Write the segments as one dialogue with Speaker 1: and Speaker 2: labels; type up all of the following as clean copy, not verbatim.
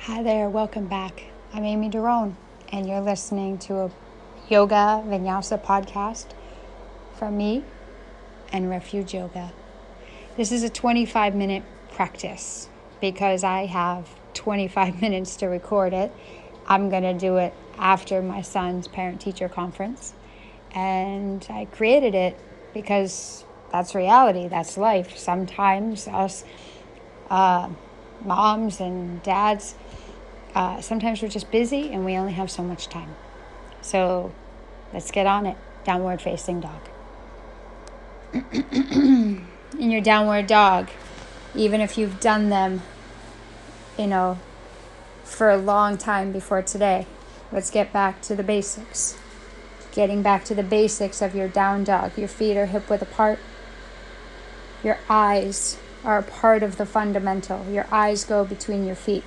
Speaker 1: Hi there, welcome back. I'm Aimee DeRoehn, and you're listening to a yoga vinyasa podcast from me and Refuge Yoga. This is a 25-minute practice because I have 25 minutes to record it. I'm going to do it after my son's parent-teacher conference, and I created it because that's reality, that's life. Sometimes us moms and dads, sometimes we're just busy and we only have so much time. So let's get on it. Downward facing dog. In your downward dog, even if you've done them, for a long time before today, let's get back to the basics. Getting back to the basics of your down dog. Your feet are hip width apart. Your eyes are a part of the fundamental. Your eyes go between your feet.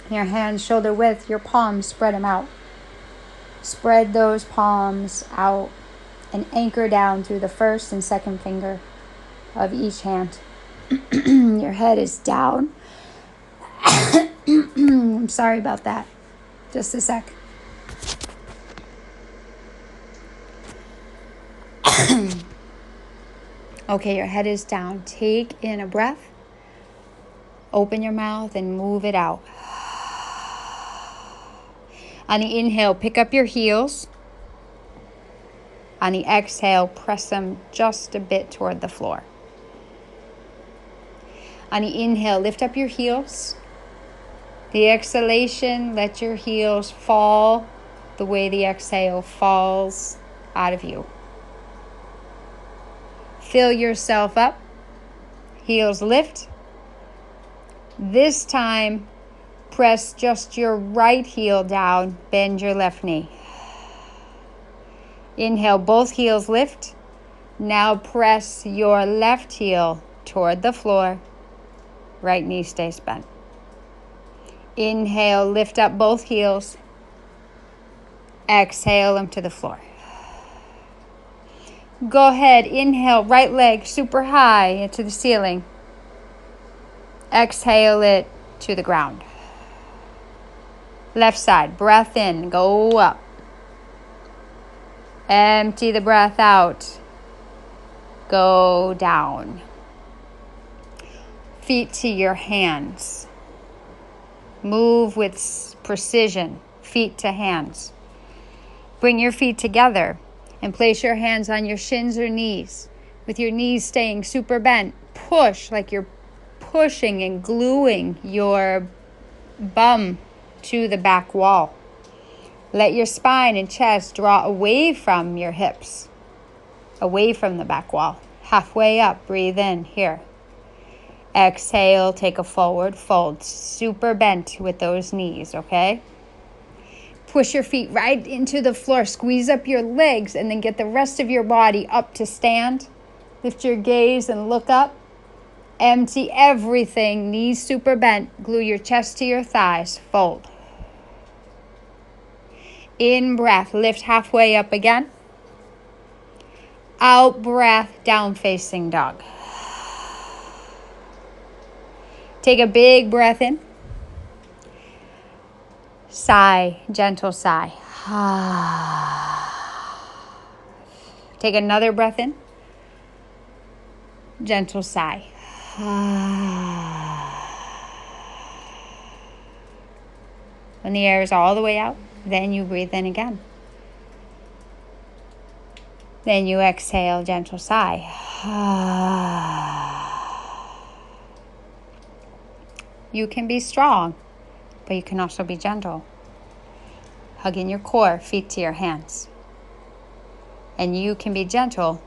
Speaker 1: Your hands shoulder width, your palms, spread them out. Spread those palms out and anchor down through the first and second finger of each hand. Your head is down. I'm sorry about that. Just a sec. Okay, your head is down. Take in a breath. Open your mouth and move it out. On the inhale, pick up your heels. On the exhale, press them just a bit toward the floor. On the inhale, lift up your heels. The exhalation, let your heels fall the way the exhale falls out of you. Fill yourself up. Heels lift. This time, press just your right heel down. Bend your left knee. Inhale, both heels lift. Now press your left heel toward the floor. Right knee stays bent. Inhale, lift up both heels. Exhale them to the floor. Go ahead, inhale, right leg super high into the ceiling. Exhale it to the ground. Left side, breath in, go up. Empty the breath out. Go down. Feet to your hands. Move with precision, feet to hands. Bring your feet together and place your hands on your shins or knees. With your knees staying super bent, push like you're pushing and gluing your bum to the back wall. Let your spine and chest draw away from your hips, away from the back wall. Halfway up, breathe in here. Exhale, take a forward fold, super bent with those knees, okay? Push your feet right into the floor, squeeze up your legs, and then get the rest of your body up to stand. Lift your gaze and look up. Empty everything, knees super bent. Glue your chest to your thighs, fold. In breath, lift halfway up again. Out breath, down facing dog. Take a big breath in. Sigh, gentle sigh. Take another breath in. Gentle sigh. When the air is all the way out, then you breathe in again. Then you exhale, gentle sigh. You can be strong, but you can also be gentle. Hug in your core, feet to your hands. And you can be gentle,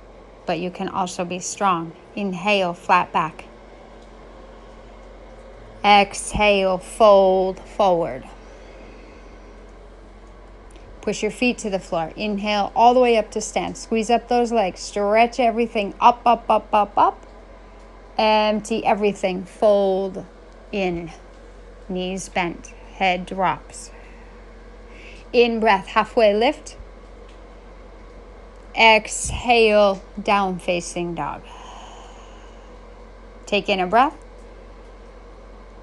Speaker 1: but you can also be strong. Inhale, flat back. Exhale, fold forward. Push your feet to the floor. Inhale all the way up to stand. Squeeze up those legs. Stretch everything up, up, up, up, up. Empty everything. Fold in. Knees bent. Head drops. In breath, halfway lift. Exhale, down facing dog. Take in a breath.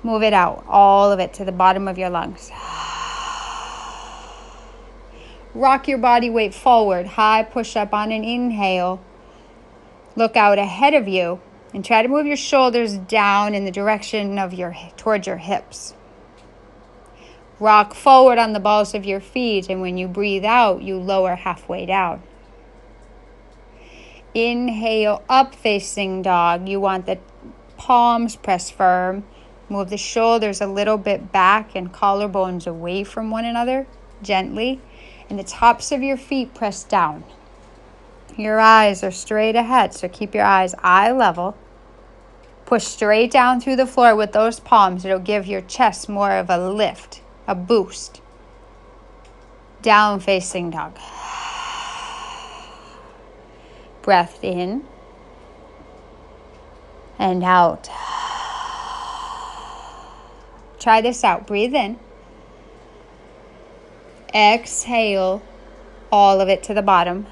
Speaker 1: Move it out, all of it to the bottom of your lungs. Rock your body weight forward. High push-up on an inhale. Look out ahead of you and try to move your shoulders down in the direction of towards your hips. Rock forward on the balls of your feet, and when you breathe out, you lower halfway down. Inhale, up facing dog. You want the palms pressed firm. Move the shoulders a little bit back and collarbones away from one another, gently. And the tops of your feet press down. Your eyes are straight ahead, so keep your eyes eye level. Push straight down through the floor with those palms. It'll give your chest more of a lift, a boost. Down facing dog. Breath in and out. Try this out. Breathe in. Exhale all of it to the bottom.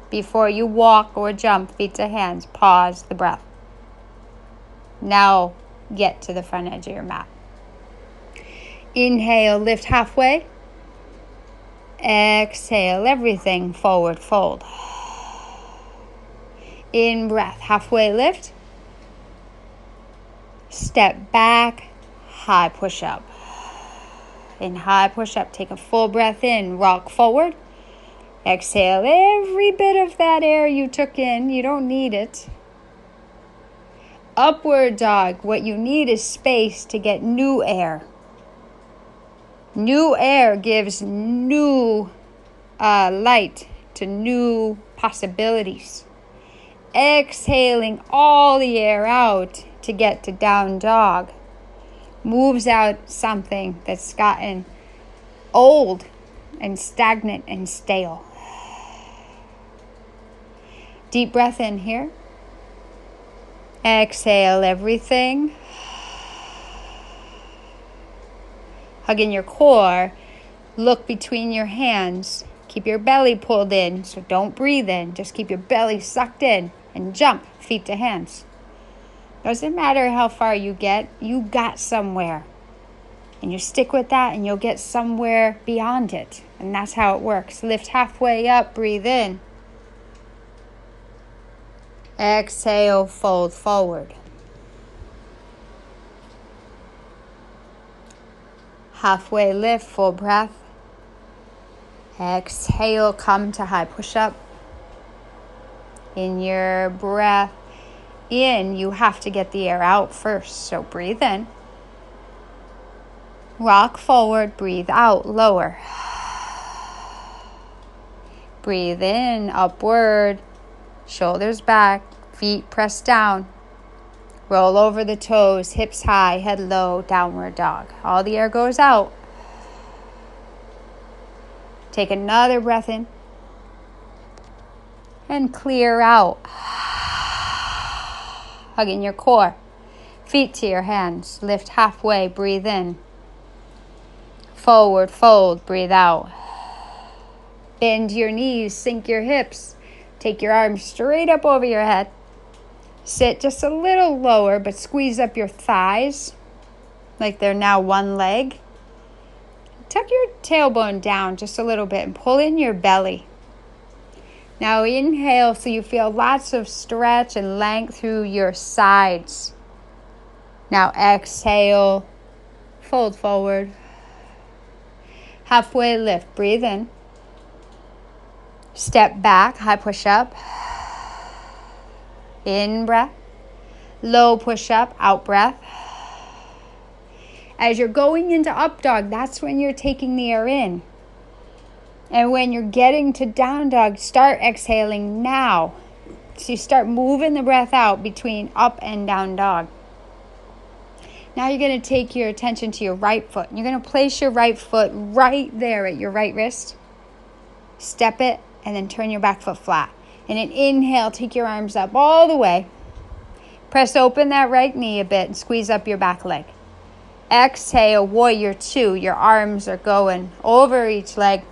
Speaker 1: Before you walk or jump, feet to hands, pause the breath. Now get to the front edge of your mat. Inhale, lift halfway. Exhale, everything forward fold. In breath, halfway lift. Step back, high push up. In high push up, take a full breath in, rock forward. Exhale every bit of that air you took in, you don't need it. Upward dog, what you need is space to get new air. New air gives new light to new possibilities. Exhaling all the air out to get to down dog moves out something that's gotten old and stagnant and stale. Deep breath in here. Exhale everything. Hug in your core. Look between your hands. Keep your belly pulled in, so don't breathe in. Just keep your belly sucked in and jump, feet to hands. Doesn't matter how far you get, you got somewhere. And you stick with that and you'll get somewhere beyond it. And that's how it works. Lift halfway up, breathe in. Exhale, fold forward. Halfway lift, full breath. Exhale, come to high push-up. In your breath in, you have to get the air out first. So breathe in. Rock forward, breathe out, lower. Breathe in, upward. Shoulders back, feet pressed down. Roll over the toes, hips high, head low, downward dog. All the air goes out. Take another breath in. And clear out. Hug in your core. Feet to your hands. Lift halfway, breathe in. Forward fold, breathe out. Bend your knees, sink your hips. Take your arms straight up over your head. Sit just a little lower, but squeeze up your thighs like they're now one leg. Tuck your tailbone down just a little bit and pull in your belly. Now inhale so you feel lots of stretch and length through your sides. Now exhale, fold forward. Halfway lift, breathe in. Step back, high push up. In breath. Low push up, out breath. As you're going into up dog, that's when you're taking the air in. And when you're getting to down dog, start exhaling now. So you start moving the breath out between up and down dog. Now you're going to take your attention to your right foot. You're going to place your right foot right there at your right wrist. Step it and then turn your back foot flat. And then inhale, take your arms up all the way. Press open that right knee a bit and squeeze up your back leg. Exhale, warrior two. Your arms are going over each leg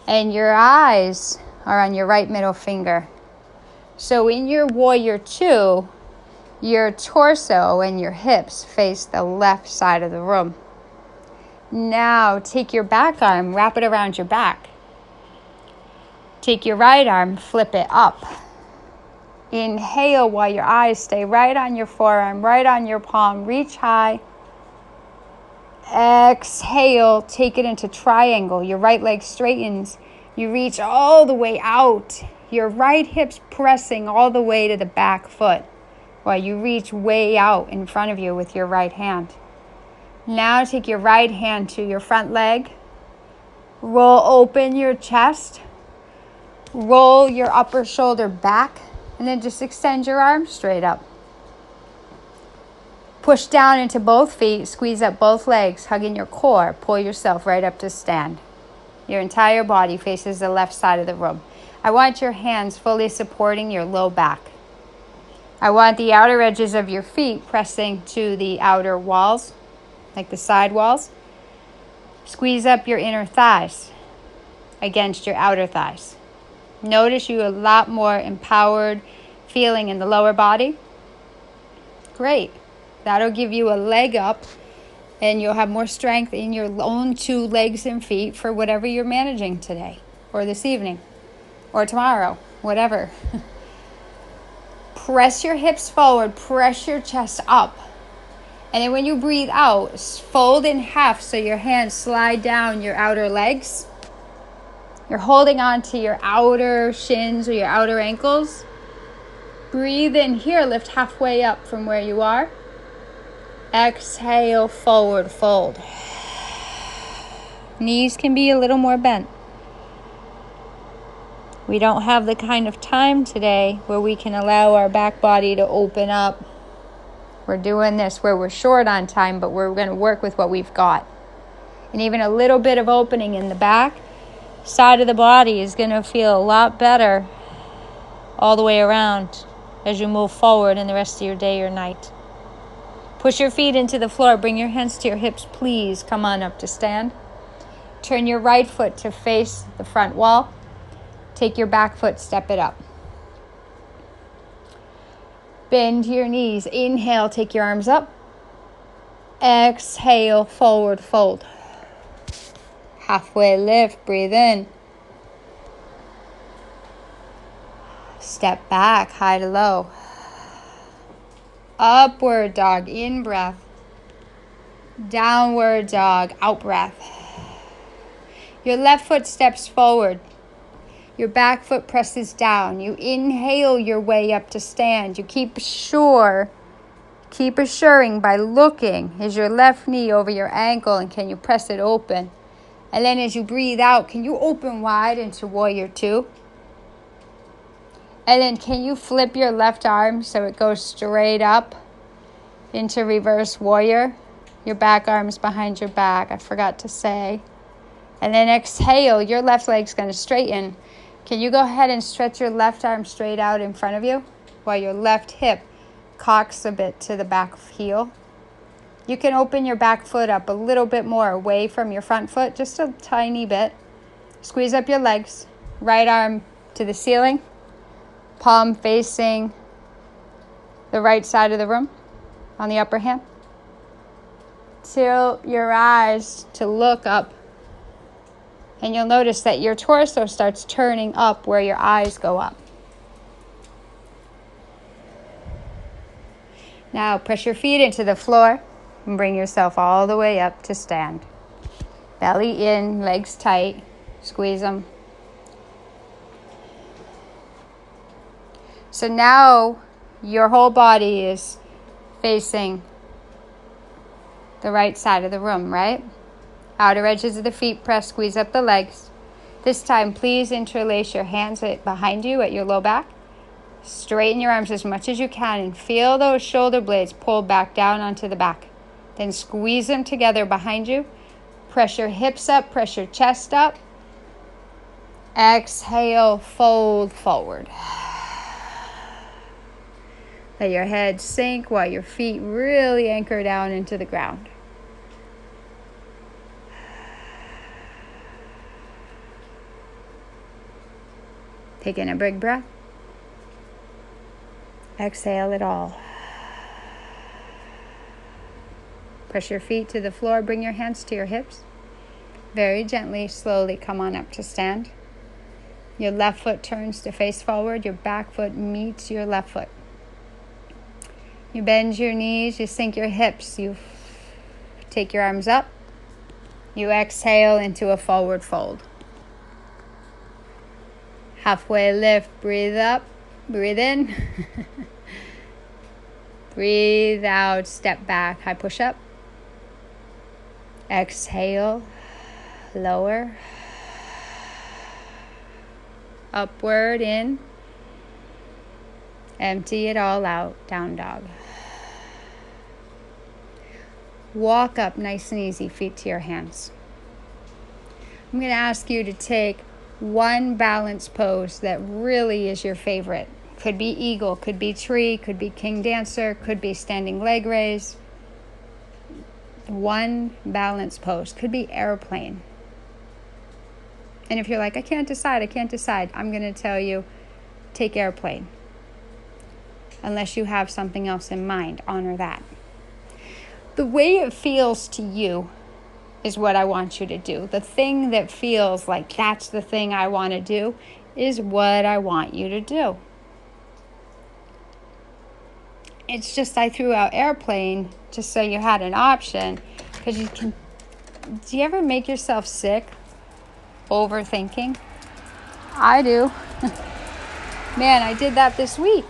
Speaker 1: and your eyes are on your right middle finger. So in your warrior two, Your torso and your hips face the left side of the room. Now take your back arm, wrap it around your back. Take your right arm, flip it up. Inhale while your eyes stay right on your forearm, right on your palm. Reach high. Exhale, take it into triangle. Your right leg straightens. You reach all the way out. Your right hip's pressing all the way to the back foot while you reach way out in front of you with your right hand. Now take your right hand to your front leg. Roll open your chest. Roll your upper shoulder back. And then just extend your arms straight up. Push down into both feet. Squeeze up both legs. Hugging your core. Pull yourself right up to stand. Your entire body faces the left side of the room. I want your hands fully supporting your low back. I want the outer edges of your feet pressing to the outer walls, like the side walls. Squeeze up your inner thighs against your outer thighs. Notice you a lot more empowered feeling in the lower body. Great. That'll give you a leg up and you'll have more strength in your own 2 legs and feet for whatever you're managing today or this evening or tomorrow, whatever. Press your hips forward, press your chest up. And then when you breathe out, fold in half so your hands slide down your outer legs. You're holding on to your outer shins or your outer ankles. Breathe in here, lift halfway up from where you are. Exhale, forward fold. Knees can be a little more bent. We don't have the kind of time today where we can allow our back body to open up. We're doing this where we're short on time, but we're going to work with what we've got. And even a little bit of opening in the back side of the body is going to feel a lot better all the way around as you move forward in the rest of your day or night. Push your feet into the floor. Bring your hands to your hips. Please come on up to stand. Turn your right foot to face the front wall. Take your back foot, step it up. Bend your knees. Inhale, take your arms up. Exhale, forward fold. Halfway lift, breathe in. Step back, high to low. Upward dog, in breath. Downward dog, out breath. Your left foot steps forward. Your back foot presses down. You inhale your way up to stand. You keep assuring by looking. Is your left knee over your ankle and can you press it open? And then as you breathe out, can you open wide into warrior 2? And then can you flip your left arm so it goes straight up into reverse warrior? Your back arm's behind your back, I forgot to say. And then exhale, your left leg's going to straighten. Can you go ahead and stretch your left arm straight out in front of you while your left hip cocks a bit to the back heel? You can open your back foot up a little bit more away from your front foot, just a tiny bit. Squeeze up your legs. Right arm to the ceiling. Palm facing the right side of the room on the upper hand. Tilt your eyes to look up. And you'll notice that your torso starts turning up where your eyes go up. Now press your feet into the floor and bring yourself all the way up to stand. Belly in, legs tight, squeeze them. So now your whole body is facing the right side of the room, right? Outer edges of the feet press, squeeze up the legs. This time, please interlace your hands behind you at your low back. Straighten your arms as much as you can and feel those shoulder blades pull back down onto the back. Then squeeze them together behind you. Press your hips up, press your chest up. Exhale, fold forward. Let your head sink while your feet really anchor down into the ground. Take in a big breath. Exhale it all. Press your feet to the floor. Bring your hands to your hips. Very gently, slowly come on up to stand. Your left foot turns to face forward. Your back foot meets your left foot. You bend your knees. You sink your hips. You take your arms up. You exhale into a forward fold. Halfway lift. Breathe up. Breathe in. Breathe out. Step back. High push up. Exhale. Lower. Upward in. Empty it all out. Down dog. Walk up nice and easy, feet to your hands. I'm going to ask you to take one balance pose that really is your favorite. Could be eagle, could be tree, could be king dancer, could be standing leg raise. One balance pose. Could be airplane. And if you're like, I can't decide, I'm going to tell you, take airplane. Unless you have something else in mind, honor that. The way it feels to you is what I want you to do. The thing that feels like that's the thing I want to do is what I want you to do. It's just I threw out airplane just so you had an option, because you can. Do you ever make yourself sick overthinking? I do. Man, I did that this week.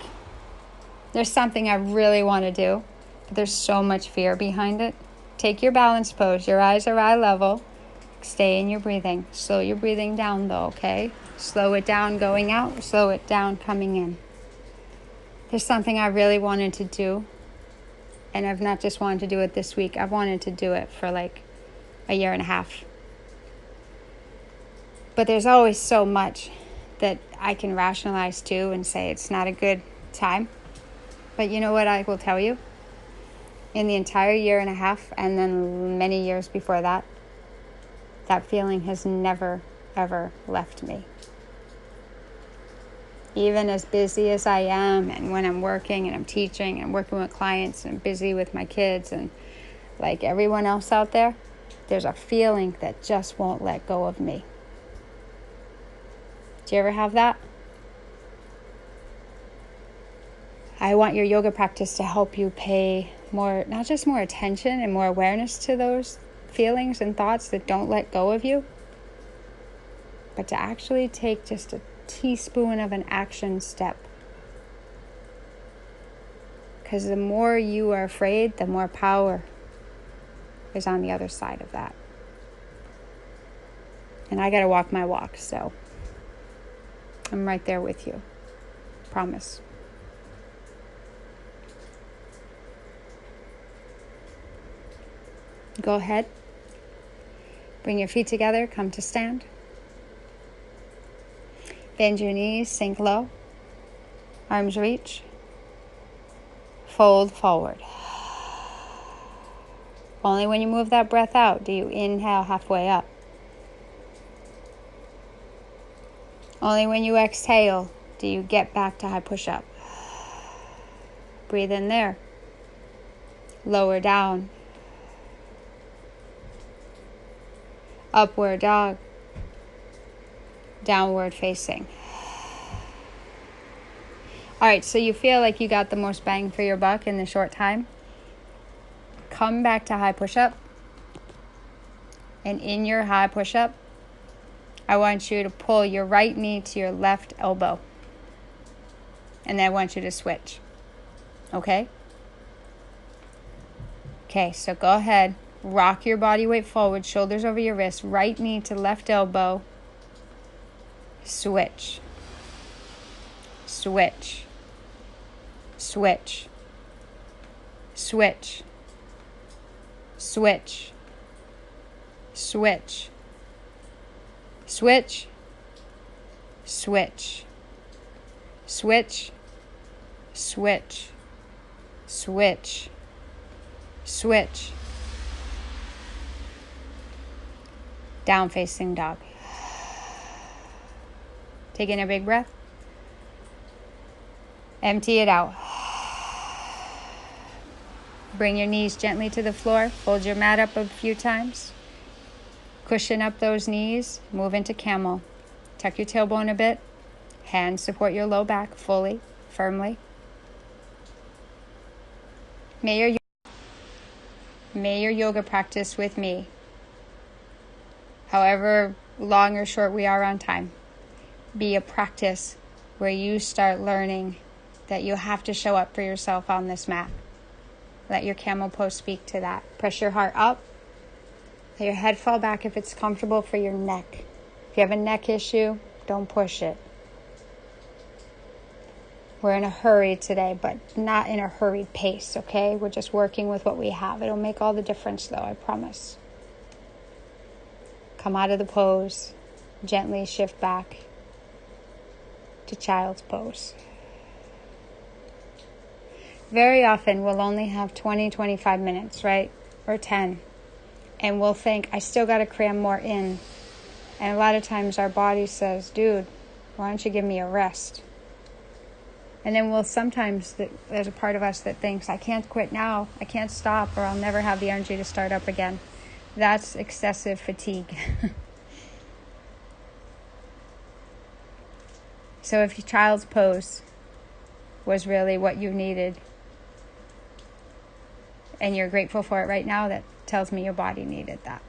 Speaker 1: There's something I really want to do, but there's so much fear behind it. Take your balance pose. Your eyes are eye level. Stay in your breathing. Slow your breathing down though, okay? Slow it down going out. Slow it down coming in. There's something I really wanted to do, and I've not just wanted to do it this week. I've wanted to do it for like a year and a half. But there's always so much that I can rationalize too and say it's not a good time. But you know what I will tell you? In the entire year and a half, and then many years before that, that feeling has never, ever left me. Even as busy as I am, and when I'm working and I'm teaching and working with clients and busy with my kids and like everyone else out there, there's a feeling that just won't let go of me. Do you ever have that? I want your yoga practice to help you pay more, not just more attention and more awareness to those feelings and thoughts that don't let go of you, but to actually take just a teaspoon of an action step. Because the more you are afraid, the more power is on the other side of that. And I got to walk my walk, so I'm right there with you. Promise. Go ahead. Bring your feet together. Come to stand. Bend your knees. Sink low. Arms reach. Fold forward. Only when you move that breath out do you inhale halfway up. Only when you exhale do you get back to high push-up. Breathe in there. Lower down. Upward dog. Downward facing. All right, so you feel like you got the most bang for your buck in the short time. Come back to high push-up. And in your high push-up, I want you to pull your right knee to your left elbow. And then I want you to switch. Okay? Okay, so go ahead. Rock your body weight forward, shoulders over your wrist, right knee to left elbow. Switch. Switch. Switch. Switch. Switch. Switch. Switch. Switch. Switch. Switch. Switch. Switch. Down facing dog. Taking a big breath. Empty it out. Bring your knees gently to the floor. Fold your mat up a few times. Cushion up those knees. Move into camel. Tuck your tailbone a bit. Hands support your low back fully, firmly. May your yoga practice with me, however long or short we are on time, be a practice where you start learning that you have to show up for yourself on this mat. Let your camel pose speak to that. Press your heart up. Let your head fall back if it's comfortable for your neck. If you have a neck issue, don't push it. We're in a hurry today, but not in a hurried pace, okay? We're just working with what we have. It'll make all the difference, though, I promise. Come out of the pose. Gently shift back to child's pose. Very often, we'll only have 20, 25 minutes, right? Or 10. And we'll think, I still got to cram more in. And a lot of times our body says, dude, why don't you give me a rest? And then there's a part of us that thinks, I can't quit now, I can't stop, or I'll never have the energy to start up again. That's excessive fatigue. So if your child's pose was really what you needed, and you're grateful for it right now, that tells me your body needed that.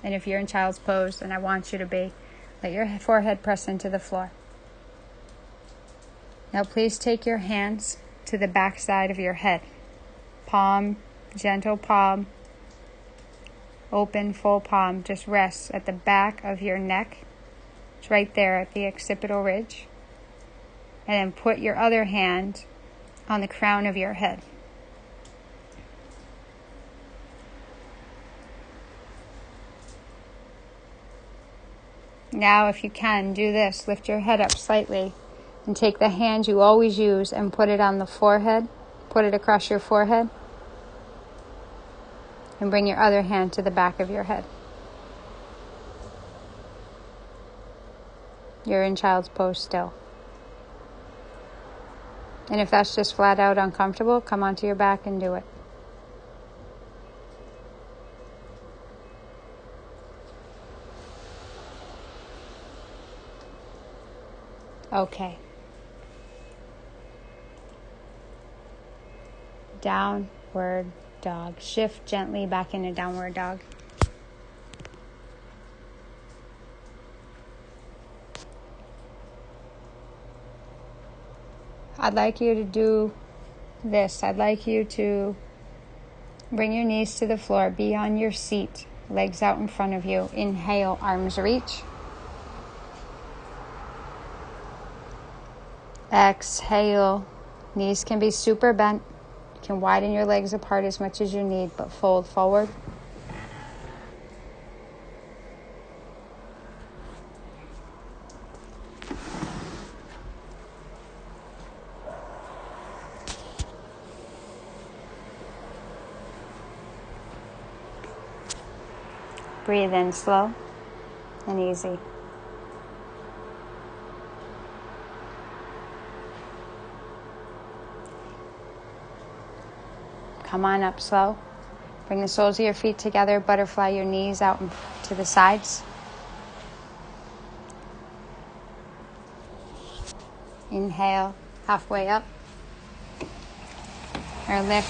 Speaker 1: And if you're in child's pose, and I want you to be, let your forehead press into the floor. Now please take your hands to the back side of your head. Palm, gentle palm, open full palm. Just rests at the back of your neck. It's right there at the occipital ridge. And then put your other hand on the crown of your head. Now if you can, do this. Lift your head up slightly. And take the hand you always use and put it on the forehead. Put it across your forehead. And bring your other hand to the back of your head. You're in child's pose still. And if that's just flat out uncomfortable, come onto your back and do it. Okay. Downward dog. Shift gently back into downward dog. I'd like you to do this. I'd like you to bring your knees to the floor. Be on your seat. Legs out in front of you. Inhale, arms reach. Exhale. Knees can be super bent. You can widen your legs apart as much as you need, but fold forward. Breathe in slow and easy. Come on up slow. Bring the soles of your feet together. Butterfly your knees out to the sides. Inhale, halfway up. Or lift.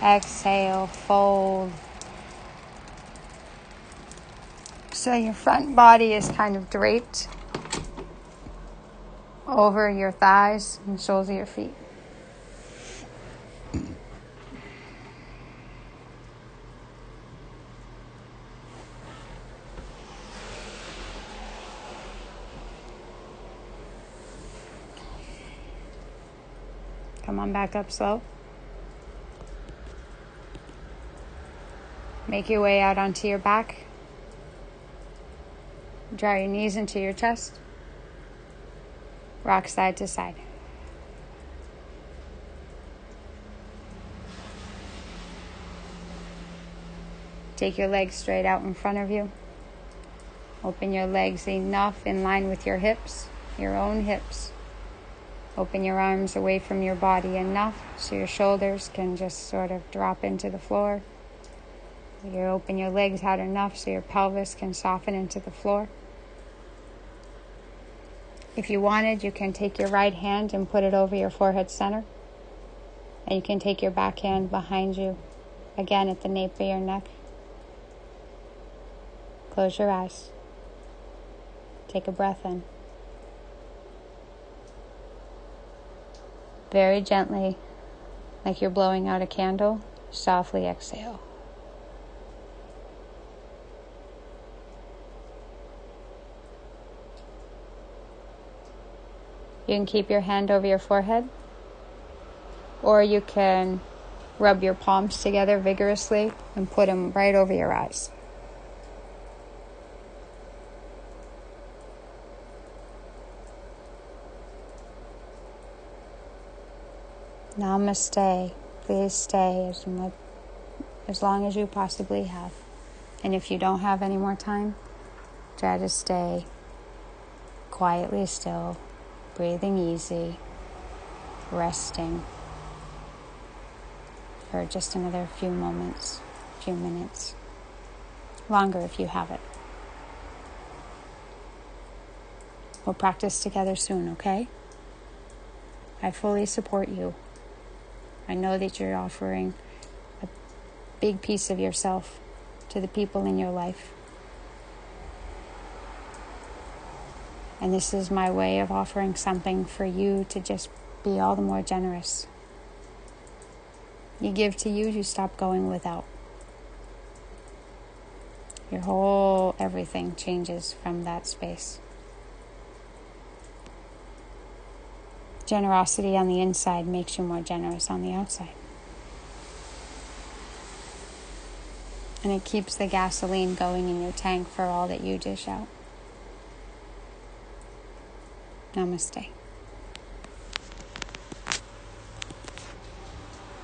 Speaker 1: Exhale, fold. So your front body is kind of draped over your thighs and soles of your feet. Come on back up slow. Make your way out onto your back. Draw your knees into your chest. Rock side to side. Take your legs straight out in front of you. Open your legs enough in line with your hips, your own hips. Open your arms away from your body enough so your shoulders can just sort of drop into the floor. You open your legs out enough so your pelvis can soften into the floor. If you wanted, you can take your right hand and put it over your forehead center. And you can take your back hand behind you, again at the nape of your neck. Close your eyes. Take a breath in. Very gently, like you're blowing out a candle, softly exhale. You can keep your hand over your forehead, or you can rub your palms together vigorously and put them right over your eyes. Namaste. Please stay as long as you possibly have. And if you don't have any more time, try to stay quietly still, breathing easy, resting for just another few moments, few minutes. Longer if you have it. We'll practice together soon, okay? I fully support you. I know that you're offering a big piece of yourself to the people in your life. And this is my way of offering something for you to just be all the more generous. You give to you stop going without. Your whole everything changes from that space. Generosity on the inside makes you more generous on the outside. And it keeps the gasoline going in your tank for all that you dish out. Namaste.